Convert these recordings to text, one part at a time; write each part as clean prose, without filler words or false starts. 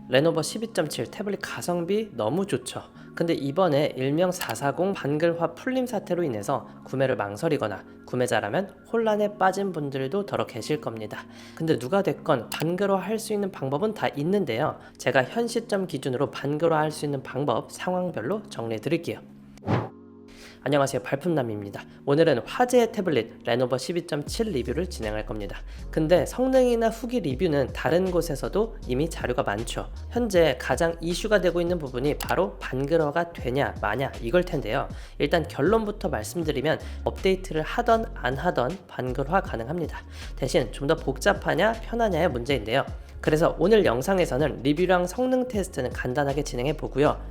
레노버 12.7 태블릿 가성비 너무 좋죠. 근데 이번에 일명 440 반글화 풀림 사태로 인해서 구매를 망설이거나 구매자라면 혼란에 빠진 분들도 더러 계실 겁니다. 근데 누가 됐건 반글화 할 수 있는 방법은 다 있는데요. 제가 현 시점 기준으로 반글화 할 수 있는 방법 상황별로 정리해 드릴게요. 안녕하세요, 발품남입니다. 오늘은 화제의 태블릿 레노버 12.7 리뷰를 진행할 겁니다. 근데 성능이나 후기 리뷰는 다른 곳에서도 이미 자료가 많죠. 현재 가장 이슈가 되고 있는 부분이 바로 반글화가 되냐 마냐 이걸 텐데요. 일단 결론부터 말씀드리면 업데이트를 하던 안 하던 반글화 가능합니다. 대신 좀 더 복잡하냐 편하냐의 문제인데요. 그래서 오늘 영상에서는 리뷰랑 성능 테스트는 간단하게 진행해 보고요.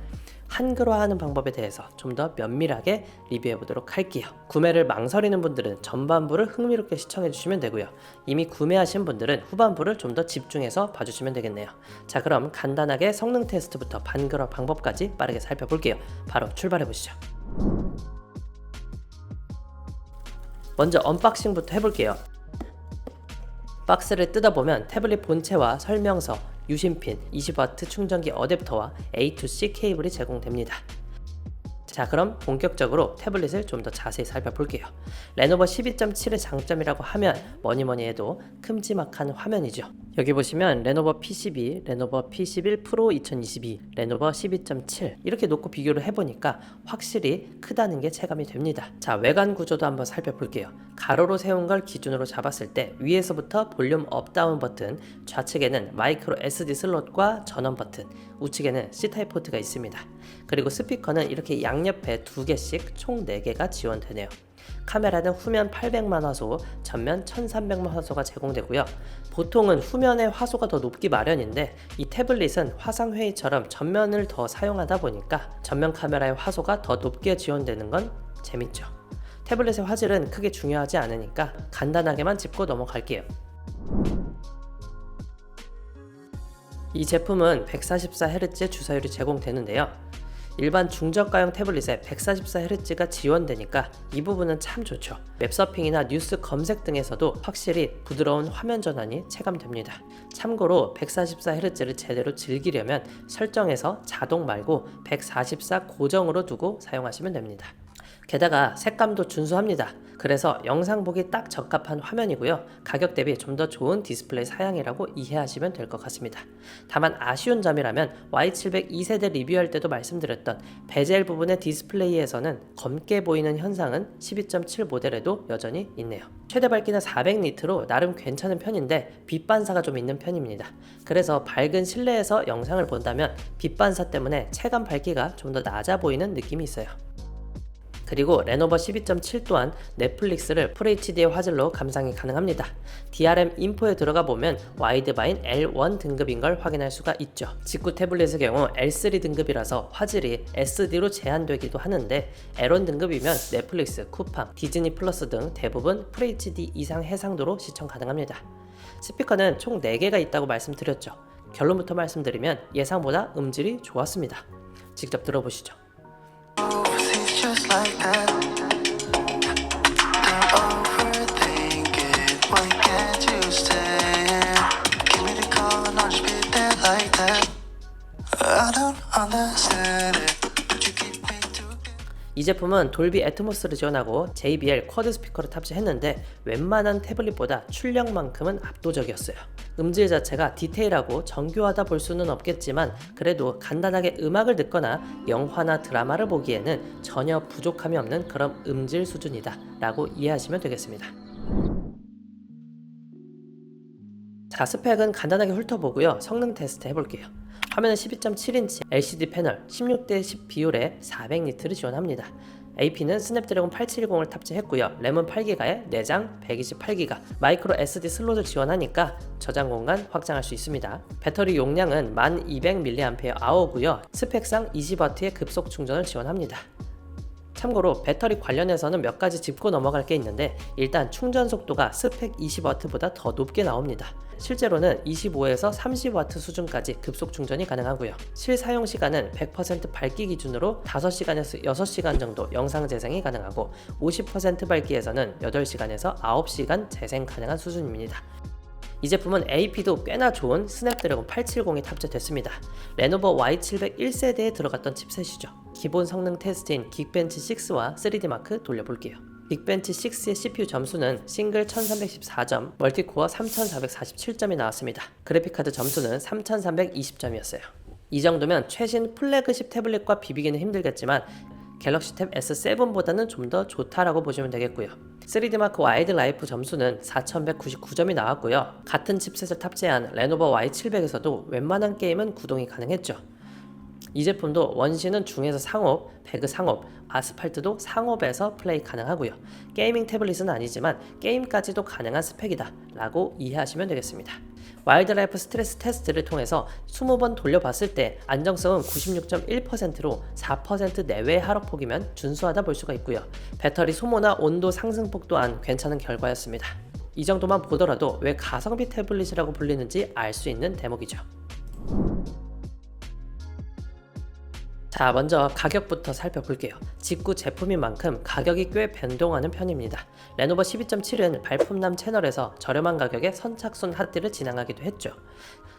한글화하는 방법에 대해서 좀 더 면밀하게 리뷰해 보도록 할게요. 구매를 망설이는 분들은 전반부를 흥미롭게 시청해 주시면 되고요. 이미 구매하신 분들은 후반부를 좀 더 집중해서 봐주시면 되겠네요. 자, 그럼 간단하게 성능 테스트부터 반글화 방법까지 빠르게 살펴볼게요. 바로 출발해 보시죠. 먼저 언박싱부터 해볼게요. 박스를 뜯어보면 태블릿 본체와 설명서, 유심핀, 20W 충전기 어댑터와 A2C 케이블이 제공됩니다. 자, 그럼 본격적으로 태블릿을 좀 더 자세히 살펴볼게요. 레노버 12.7의 장점이라고 하면 뭐니뭐니 해도 큼지막한 화면이죠. 여기 보시면 레노버 P12, 레노버 P11 프로 2022, 레노버 12.7 이렇게 놓고 비교를 해보니까 확실히 크다는 게 체감이 됩니다. 자, 외관 구조도 한번 살펴볼게요. 가로로 세운 걸 기준으로 잡았을 때 위에서부터 볼륨 업다운 버튼, 좌측에는 마이크로 SD 슬롯과 전원 버튼, 우측에는 C타입 포트가 있습니다. 그리고 스피커는 이렇게 양옆에 2개씩 총 4개가 지원되네요. 카메라는 후면 800만 화소, 전면 1300만 화소가 제공되고요. 보통은 후면의 화소가 더 높기 마련인데 이 태블릿은 화상회의처럼 전면을 더 사용하다 보니까 전면 카메라의 화소가 더 높게 지원되는 건 재밌죠. 태블릿의 화질은 크게 중요하지 않으니까 간단하게만 짚고 넘어갈게요. 이 제품은 144Hz 주사율이 제공되는데요. 일반 중저가형 태블릿에 144Hz가 지원되니까 이 부분은 참 좋죠. 웹서핑이나 뉴스 검색 등에서도 확실히 부드러운 화면 전환이 체감됩니다. 참고로 144Hz를 제대로 즐기려면 설정에서 자동 말고 144 고정으로 두고 사용하시면 됩니다. 게다가 색감도 준수합니다. 그래서 영상 보기 딱 적합한 화면이고요. 가격 대비 좀 더 좋은 디스플레이 사양이라고 이해하시면 될 것 같습니다. 다만 아쉬운 점이라면 Y700 2세대 리뷰할 때도 말씀드렸던 베젤 부분의 디스플레이에서는 검게 보이는 현상은 12.7 모델에도 여전히 있네요. 최대 밝기는 400니트로 나름 괜찮은 편인데 빛 반사가 좀 있는 편입니다. 그래서 밝은 실내에서 영상을 본다면 빛 반사 때문에 체감 밝기가 좀 더 낮아 보이는 느낌이 있어요. 그리고 레노버 12.7 또한 넷플릭스를 FHD의 화질로 감상이 가능합니다. DRM 인포에 들어가 보면 와이드바인 L1 등급인 걸 확인할 수가 있죠. 직구 태블릿의 경우 L3 등급이라서 화질이 SD로 제한되기도 하는데 L1 등급이면 넷플릭스, 쿠팡, 디즈니 플러스 등 대부분 FHD 이상 해상도로 시청 가능합니다. 스피커는 총 4개가 있다고 말씀드렸죠. 결론부터 말씀드리면 예상보다 음질이 좋았습니다. 직접 들어보시죠. Just like that. Don't overthink it. Why can't you stay? Give me the call and I'll just be there like that. I don't understand it. But you keep me together. 이 제품은 돌비 애트모스를 지원하고 JBL 쿼드 스피커를 탑재했는데 웬만한 태블릿보다 출력만큼은 압도적이었어요. 음질 자체가 디테일하고 정교하다 볼 수는 없겠지만 그래도 간단하게 음악을 듣거나 영화나 드라마를 보기에는 전혀 부족함이 없는 그런 음질 수준이다 라고 이해하시면 되겠습니다. 자, 스펙은 간단하게 훑어보고요. 성능 테스트 해볼게요. 화면은 12.7인치 LCD 패널 16:10 비율에 400니트를 지원합니다. AP는 스냅드래곤 8710을 탑재했고요. 램은 8기가에 내장 128기가, 마이크로 SD 슬롯을 지원하니까 저장 공간 확장할 수 있습니다. 배터리 용량은 1200mAh고요. 스펙상 20W의 급속 충전을 지원합니다. 참고로 배터리 관련해서는 몇 가지 짚고 넘어갈 게 있는데 일단 충전 속도가 스펙 20W보다 더 높게 나옵니다. 실제로는 25에서 30W 수준까지 급속 충전이 가능하고요. 실사용 시간은 100% 밝기 기준으로 5시간에서 6시간 정도 영상 재생이 가능하고 50% 밝기에서는 8시간에서 9시간 재생 가능한 수준입니다. 이 제품은 AP도 꽤나 좋은 스냅드래곤 870이 탑재됐습니다. 레노버 Y700 1세대에 들어갔던 칩셋이죠. 기본 성능 테스트인 긱벤치 6와 3D마크 돌려볼게요. 긱벤치 6의 CPU 점수는 싱글 1314점, 멀티코어 3447점이 나왔습니다. 그래픽카드 점수는 3320점이었어요. 이 정도면 최신 플래그십 태블릿과 비비기는 힘들겠지만 갤럭시 탭 S7보다는 좀 더 좋다라고 보시면 되겠고요. 3D마크 와이드 라이프 점수는 4199점이 나왔고요. 같은 칩셋을 탑재한 레노버 Y700에서도 웬만한 게임은 구동이 가능했죠. 이 제품도 원시는 중에서 상업, 배그 상업, 아스팔트도 상업에서 플레이 가능하고요. 게이밍 태블릿은 아니지만 게임까지도 가능한 스펙이다 라고 이해하시면 되겠습니다. 와일드라이프 스트레스 테스트를 통해서 20번 돌려봤을 때 안정성은 96.1%로 4% 내외의 하락폭이면 준수하다 볼 수가 있고요. 배터리 소모나 온도 상승폭 또한 괜찮은 결과였습니다. 이 정도만 보더라도 왜 가성비 태블릿이라고 불리는지 알 수 있는 대목이죠. 자, 먼저 가격부터 살펴볼게요. 직구 제품인 만큼 가격이 꽤 변동하는 편입니다. 레노버 12.7은 발품남 채널에서 저렴한 가격에 선착순 핫딜을 진행하기도 했죠.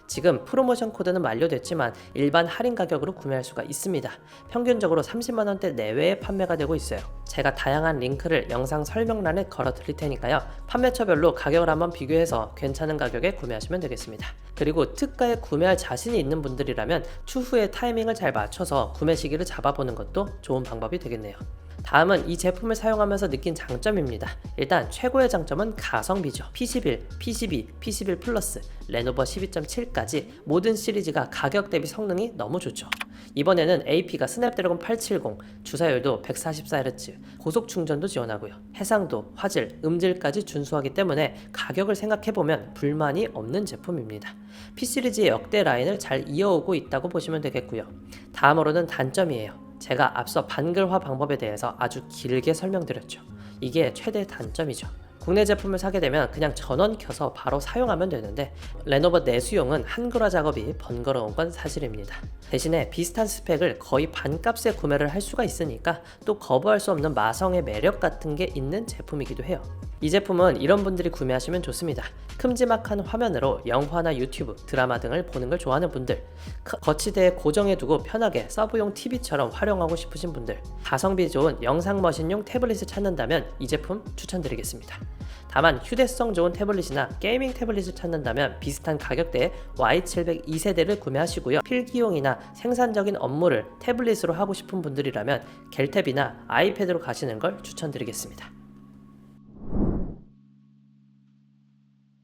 지금 프로모션 코드는 만료됐지만 일반 할인 가격으로 구매할 수가 있습니다. 평균적으로 30만원대 내외에 판매가 되고 있어요. 제가 다양한 링크를 영상 설명란에 걸어 드릴 테니까요. 판매처별로 가격을 한번 비교해서 괜찮은 가격에 구매하시면 되겠습니다. 그리고 특가에 구매할 자신이 있는 분들이라면 추후에 타이밍을 잘 맞춰서 구매 시기를 잡아보는 것도 좋은 방법이 되겠네요. 다음은 이 제품을 사용하면서 느낀 장점입니다. 일단 최고의 장점은 가성비죠. P11, P12, P11 플러스, 레노버 12.7까지 모든 시리즈가 가격 대비 성능이 너무 좋죠. 이번에는 AP가 스냅드래곤 870, 주사율도 144Hz, 고속 충전도 지원하고요. 해상도, 화질, 음질까지 준수하기 때문에 가격을 생각해보면 불만이 없는 제품입니다. P시리즈의 역대 라인을 잘 이어오고 있다고 보시면 되겠고요. 다음으로는 단점이에요. 제가 앞서 반글화 방법에 대해서 아주 길게 설명드렸죠. 이게 최대 단점이죠. 국내 제품을 사게 되면 그냥 전원 켜서 바로 사용하면 되는데 레노버 내수용은 한글화 작업이 번거로운 건 사실입니다. 대신에 비슷한 스펙을 거의 반값에 구매를 할 수가 있으니까 또 거부할 수 없는 마성의 매력 같은 게 있는 제품이기도 해요. 이 제품은 이런 분들이 구매하시면 좋습니다. 큼지막한 화면으로 영화나 유튜브, 드라마 등을 보는 걸 좋아하는 분들, 거치대에 고정해두고 편하게 서브용 TV처럼 활용하고 싶으신 분들, 가성비 좋은 영상 머신용 태블릿을 찾는다면 이 제품 추천드리겠습니다. 다만 휴대성 좋은 태블릿이나 게이밍 태블릿을 찾는다면 비슷한 가격대의 Y700 2세대를 구매하시고요. 필기용이나 생산적인 업무를 태블릿으로 하고 싶은 분들이라면 갤탭이나 아이패드로 가시는 걸 추천드리겠습니다.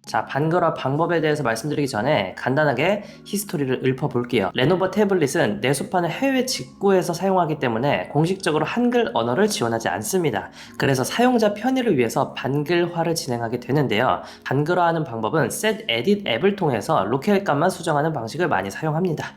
자, 반글화 방법에 대해서 말씀드리기 전에 간단하게 히스토리를 읊어볼게요. 레노버 태블릿은 내수판을 해외 직구해서 사용하기 때문에 공식적으로 한글 언어를 지원하지 않습니다. 그래서 사용자 편의를 위해서 반글화를 진행하게 되는데요. 반글화하는 방법은 셋 에딧 앱을 통해서 로컬 값만 수정하는 방식을 많이 사용합니다.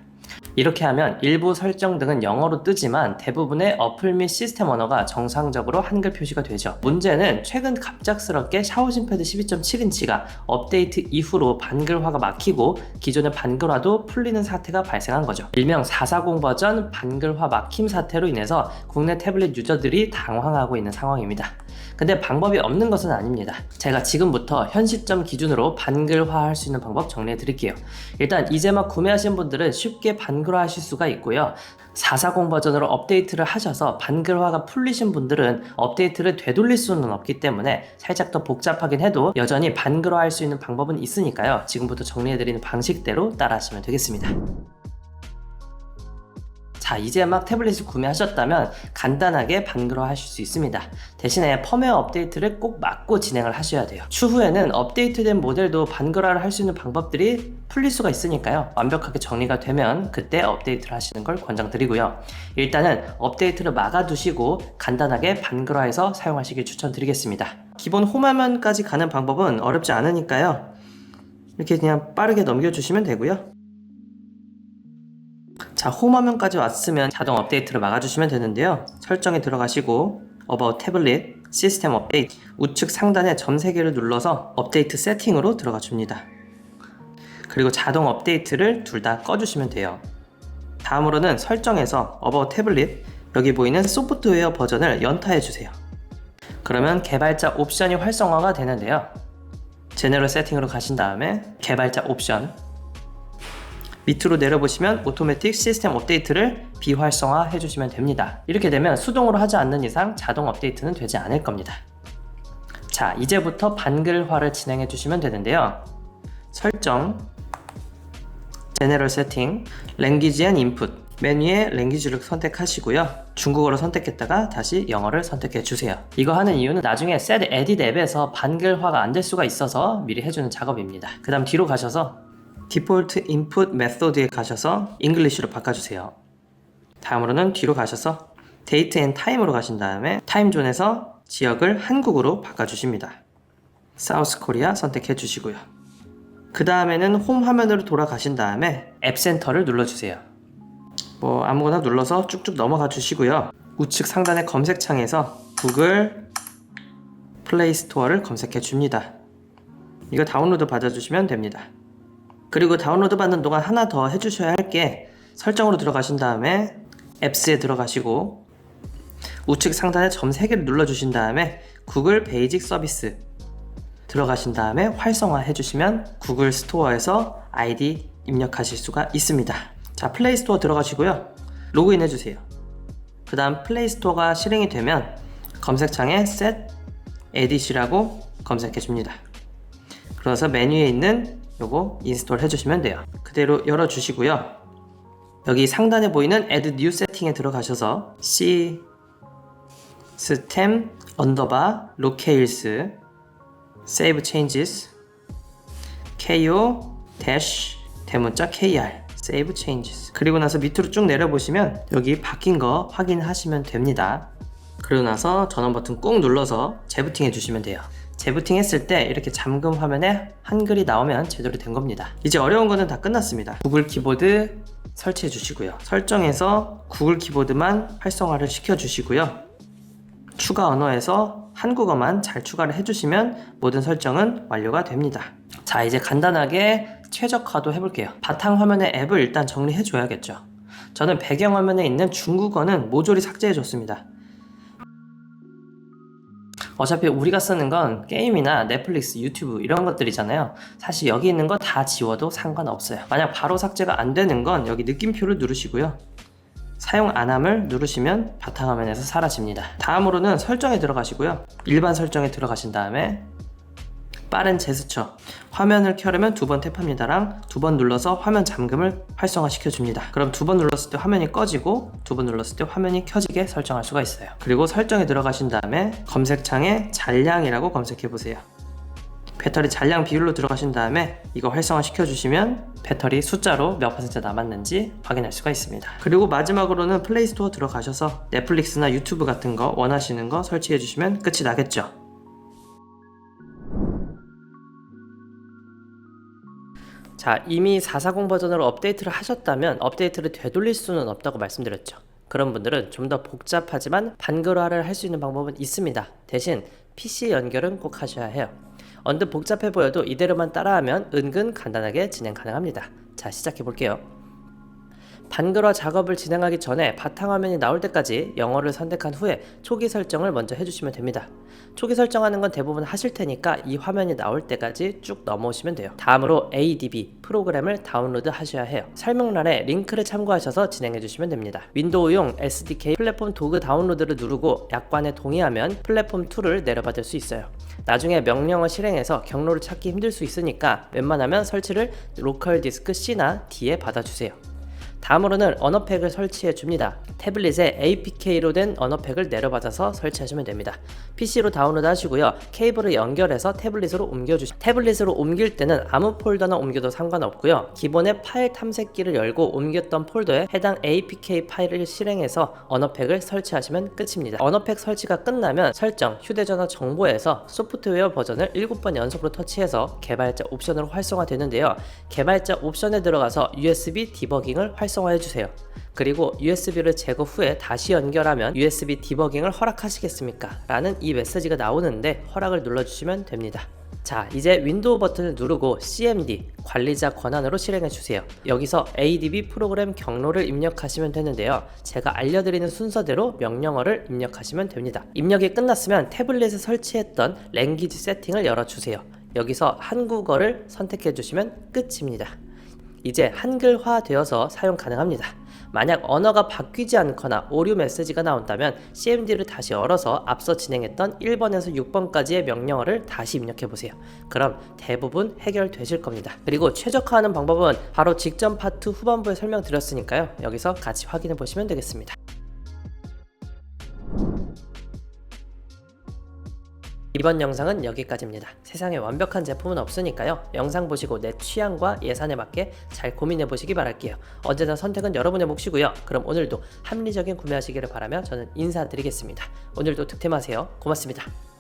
이렇게 하면 일부 설정 등은 영어로 뜨지만 대부분의 어플 및 시스템 언어가 정상적으로 한글 표시가 되죠. 문제는 최근 갑작스럽게 샤오진패드 12.7인치가 업데이트 이후로 반글화가 막히고 기존의 반글화도 풀리는 사태가 발생한 거죠. 일명 440 버전 반글화 막힘 사태로 인해서 국내 태블릿 유저들이 당황하고 있는 상황입니다. 근데 방법이 없는 것은 아닙니다. 제가 지금부터 현 시점 기준으로 반글화 할 수 있는 방법 정리해 드릴게요. 일단 이제 막 구매하신 분들은 쉽게 반글화 하실 수가 있고요. 440 버전으로 업데이트를 하셔서 반글화가 풀리신 분들은 업데이트를 되돌릴 수는 없기 때문에 살짝 더 복잡하긴 해도 여전히 반글화 할 수 있는 방법은 있으니까요. 지금부터 정리해 드리는 방식대로 따라 하시면 되겠습니다. 자, 이제 막 태블릿을 구매하셨다면 간단하게 반글화 하실 수 있습니다. 대신에 펌웨어 업데이트를 꼭 맞고 진행을 하셔야 돼요. 추후에는 업데이트된 모델도 반글화를 할 수 있는 방법들이 풀릴 수가 있으니까요. 완벽하게 정리가 되면 그때 업데이트를 하시는 걸 권장드리고요. 일단은 업데이트를 막아두시고 간단하게 반글화해서 사용하시길 추천드리겠습니다. 기본 홈화면까지 가는 방법은 어렵지 않으니까요. 이렇게 그냥 빠르게 넘겨주시면 되고요. 자, 홈화면까지 왔으면 자동 업데이트를 막아주시면 되는데요. 설정에 들어가시고 About 태블릿, 시스템 업데이트, 우측 상단에 점 3개를 눌러서 업데이트 세팅으로 들어가 줍니다. 그리고 자동 업데이트를 둘 다 꺼주시면 돼요. 다음으로는 설정에서 About 태블릿, 여기 보이는 소프트웨어 버전을 연타해 주세요. 그러면 개발자 옵션이 활성화가 되는데요. 제너럴 세팅으로 가신 다음에 개발자 옵션 밑으로 내려보시면 오토매틱 시스템 업데이트를 비활성화 해주시면 됩니다. 이렇게 되면 수동으로 하지 않는 이상 자동 업데이트는 되지 않을 겁니다. 자, 이제부터 반글화를 진행해 주시면 되는데요. 설정, 제너럴 세팅, 랭귀지 앤 인풋, 메뉴에 랭귀지를 선택하시고요. 중국어로 선택했다가 다시 영어를 선택해 주세요. 이거 하는 이유는 나중에 Set Edit 앱에서 반글화가 안 될 수가 있어서 미리 해주는 작업입니다. 그 다음 뒤로 가셔서 디폴트 인풋 메소드에 가셔서 잉글리시로 바꿔주세요. 다음으로는 뒤로 가셔서 데이트 앤 타임으로 가신 다음에 타임존에서 지역을 한국으로 바꿔주십니다. 사우스 코리아 선택해 주시고요. 그 다음에는 홈 화면으로 돌아가신 다음에 앱센터를 눌러주세요. 아무거나 눌러서 쭉쭉 넘어가 주시고요. 우측 상단의 검색창에서 구글 플레이 스토어를 검색해 줍니다. 이거 다운로드 받아주시면 됩니다. 그리고 다운로드 받는 동안 하나 더 해주셔야 할 게 설정으로 들어가신 다음에 앱스에 들어가시고 우측 상단에 점 3개를 눌러주신 다음에 구글 베이직 서비스 들어가신 다음에 활성화 해주시면 구글 스토어에서 아이디 입력하실 수가 있습니다. 자, 플레이 스토어 들어가시고요. 로그인 해주세요. 그 다음 플레이 스토어가 실행이 되면 검색창에 Set Edit이라고 검색해 줍니다. 그래서 메뉴에 있는 요거 인스톨 해주시면 돼요. 그대로 열어주시고요. 여기 상단에 보이는 Add New Setting에 들어가셔서 System Locales Save Changes KO 대문자 KR Save Changes 그리고 나서 밑으로 쭉 내려보시면 여기 바뀐 거 확인하시면 됩니다. 그리고 나서 전원 버튼 꾹 눌러서 재부팅 해주시면 돼요. 재부팅 했을 때 이렇게 잠금 화면에 한글이 나오면 제대로 된 겁니다. 이제 어려운 거는 다 끝났습니다. 구글 키보드 설치해 주시고요. 설정에서 구글 키보드만 활성화를 시켜 주시고요. 추가 언어에서 한국어만 잘 추가를 해주시면 모든 설정은 완료가 됩니다. 자, 이제 간단하게 최적화도 해볼게요. 바탕 화면에 앱을 일단 정리해 줘야겠죠. 저는 배경 화면에 있는 중국어는 모조리 삭제해 줬습니다. 어차피 우리가 쓰는 건 게임이나 넷플릭스, 유튜브 이런 것들이잖아요. 사실 여기 있는 거 다 지워도 상관없어요. 만약 바로 삭제가 안 되는 건 여기 느낌표를 누르시고요. 사용 안함을 누르시면 바탕화면에서 사라집니다. 다음으로는 설정에 들어가시고요. 일반 설정에 들어가신 다음에 빠른 제스처, 화면을 켜려면 2번 탭합니다랑 2번 눌러서 화면 잠금을 활성화 시켜줍니다. 그럼 2번 눌렀을 때 화면이 꺼지고 2번 눌렀을 때 화면이 켜지게 설정할 수가 있어요. 그리고 설정에 들어가신 다음에 검색창에 잔량이라고 검색해보세요. 배터리 잔량 비율로 들어가신 다음에 이거 활성화 시켜주시면 배터리 숫자로 몇 퍼센트 남았는지 확인할 수가 있습니다. 그리고 마지막으로는 플레이 스토어 들어가셔서 넷플릭스나 유튜브 같은 거 원하시는 거 설치해주시면 끝이 나겠죠. 자, 이미 440 버전으로 업데이트를 하셨다면 업데이트를 되돌릴 수는 없다고 말씀드렸죠. 그런 분들은 좀 더 복잡하지만 반글화를 할 수 있는 방법은 있습니다. 대신 PC 연결은 꼭 하셔야 해요. 언뜻 복잡해 보여도 이대로만 따라하면 은근 간단하게 진행 가능합니다. 자, 시작해 볼게요. 반글화 작업을 진행하기 전에 바탕화면이 나올 때까지 영어를 선택한 후에 초기 설정을 먼저 해주시면 됩니다. 초기 설정하는 건 대부분 하실 테니까 이 화면이 나올 때까지 쭉 넘어오시면 돼요. 다음으로 ADB 프로그램을 다운로드 하셔야 해요. 설명란에 링크를 참고하셔서 진행해 주시면 됩니다. 윈도우용 SDK 플랫폼 도구 다운로드를 누르고 약관에 동의하면 플랫폼 2를 내려받을 수 있어요. 나중에 명령어 실행해서 경로를 찾기 힘들 수 있으니까 웬만하면 설치를 로컬 디스크 C나 D에 받아주세요. 다음으로는 언어팩을 설치해 줍니다. 태블릿에 APK로 된 언어팩을 내려받아서 설치하시면 됩니다. PC로 다운로드 하시고요. 케이블을 연결해서 태블릿으로 옮겨주시면 태블릿으로 옮길 때는 아무 폴더나 옮겨도 상관없고요. 기본의 파일 탐색기를 열고 옮겼던 폴더에 해당 APK 파일을 실행해서 언어팩을 설치하시면 끝입니다. 언어팩 설치가 끝나면 설정, 휴대전화 정보에서 소프트웨어 버전을 7번 연속으로 터치해서 개발자 옵션으로 활성화되는데요. 개발자 옵션에 들어가서 USB 디버깅을 활성화해주세요. 그리고 USB를 제거 후에 다시 연결하면 USB 디버깅을 허락하시겠습니까? 라는 이 메시지가 나오는데 허락을 눌러주시면 됩니다. 자, 이제 윈도우 버튼을 누르고 CMD 관리자 권한으로 실행해주세요. 여기서 ADB 프로그램 경로를 입력하시면 되는데요. 제가 알려드리는 순서대로 명령어를 입력하시면 됩니다. 입력이 끝났으면 태블릿에 설치했던 랭귀지 세팅을 열어주세요. 여기서 한국어를 선택해 주시면 끝입니다. 이제 한글화 되어서 사용 가능합니다. 만약 언어가 바뀌지 않거나 오류 메시지가 나온다면 CMD를 다시 열어서 앞서 진행했던 1번에서 6번까지의 명령어를 다시 입력해 보세요. 그럼 대부분 해결되실 겁니다. 그리고 최적화하는 방법은 바로 직전 파트 후반부에 설명드렸으니까요. 여기서 같이 확인해 보시면 되겠습니다. 이번 영상은 여기까지입니다. 세상에 완벽한 제품은 없으니까요. 영상 보시고 내 취향과 예산에 맞게 잘 고민해 보시기 바랄게요. 언제나 선택은 여러분의 몫이고요. 그럼 오늘도 합리적인 구매하시기를 바라며 저는 인사드리겠습니다. 오늘도 득템하세요. 고맙습니다.